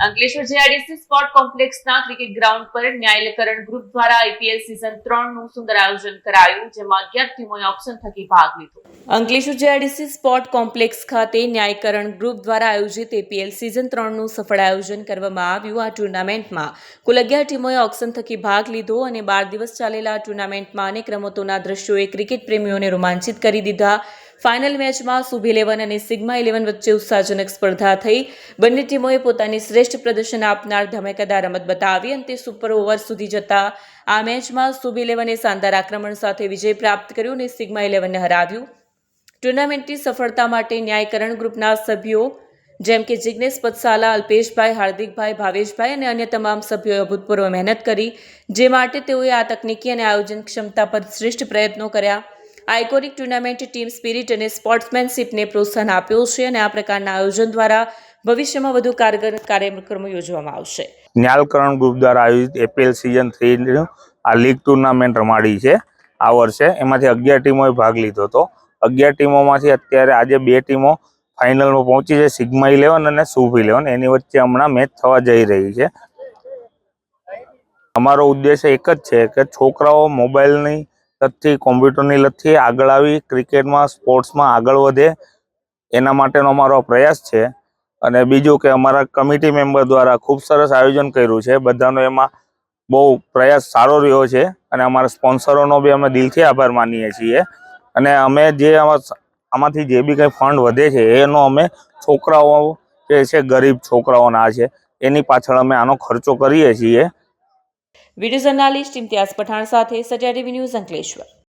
Ankleshwar GIDC sport કોમ્પ્લેક્સના cricket ground પર ન્યાયકરણ ગ્રુપ દ્વારા આઈપીએલ સીઝન 3 નું સુંદર આયોજન કરાયું, જેમાં 11 ટીમોએ ઓપ્શન થકી ભાગ લીધો. અંકલેશ્વર જેઆઈડીસી સ્પોર્ટ કોમ્પ્લેક્સ ખાતે ન્યાયકરણ ગ્રુપ દ્વારા આયોજિત આઈપીએલ સીઝન 3 નું સફળ આયોજન કરવામાં આવ્યું. આ ટુર્નામેન્ટમાં કુલ 11 ટીમોએ ઓપ્શન થકી ભાગ લીધો અને 12 દિવસ ચાલેલા ટુર્નામેન્ટમાં અનેક રમતોના દ્રશ્યોએ ક્રિકેટ પ્રેમીઓને રોમાંચિત કરી દીધા. ફાઇનલ મેચમાં શુભ 11 અને સિગ્મા 11 વચ્ચે ઉત્સાહજનક સ્પર્ધા થઈ. બંને ટીમોએ પોતાની શ્રેષ્ઠ પ્રદર્શન આપનાર ધમાકેદાર રમત બતાવી. અંતે સુપર ઓવર સુધી જતા આ મેચમાં શુભ 11એ શાનદાર આક્રમણ સાથે વિજય પ્રાપ્ત કર્યો અને સિગ્મા 11ને હરાવ્યું. ટુર્નામેન્ટની સફળતા માટે ન્યાયકરણ ગ્રુપના સભ્યો જેમ કે જિગ્નેશ પતસાલા, અલ્પેશભાઈ, હાર્દિકભાઈ, ભાવેશભાઈ અને અન્ય તમામ સભ્યોએ અભૂતપૂર્વ મહેનત કરી, જે માટે તેઓએ આ તકનીકી અને આયોજન ક્ષમતા પર શ્રેષ્ઠ પ્રયત્નો કર્યા. આઇકોનિક ટુર્નામેન્ટ ટીમ સ્પિરિટ અને સ્પોર્ટ્સમેનશિપને પ્રોત્સાહન આપ્યો છે અને આ પ્રકારના આયોજન દ્વારા ભવિષ્યમાં વધુ કારગર કાર્યક્રમો યોજવામાં આવશે. ન્યાયકરણ ગ્રુપ દ્વારા આયોજિત એપીએલ સિઝન 3 આ લીગ ટુર્નામેન્ટ રમાડી છે આ વર્ષે. એમાંથી 11 ટીમોએ ભાગ લીધો હતો. 11 ટીમોમાંથી અત્યારે આજે 2 ટીમો ફાઇનલમાં પહોંચી છે, સિગ્મા 11 અને શુભ 11. એની વચ્ચે હમણાં મેચ થવા જઈ રહી છે. અમારો ઉદ્દેશ એક જ છે કે છોકરાઓ મોબાઈલની લતથી, કોમ્પ્યુટરની લતથી આગળ આવી ક્રિકેટમાં, સ્પોર્ટ્સમાં આગળ વધે, એના માટેનો અમારો પ્રયાસ છે. અને બીજું કે અમારા કમિટી મેમ્બર દ્વારા ખૂબ સરસ આયોજન કર્યું છે. બધાનો એમાં બહુ પ્રયાસ સારો રહ્યો છે અને અમારા સ્પોન્સરોનો બી અમે દિલથી આભાર માનીએ છીએ. અને અમે જે આમાંથી જે બી કંઈ ફંડ વધે છે એનો અમે છોકરાઓ જે છે, ગરીબ છોકરાઓના છે, એની પાછળ અમે આનો ખર્ચો કરીએ છીએ. વિડીયો જર્નાલિસ્ટ ઇમ્તિયાઝ પઠાણ સાથે સત્યા ટીવી ન્યૂઝ અંકલેશ્વર.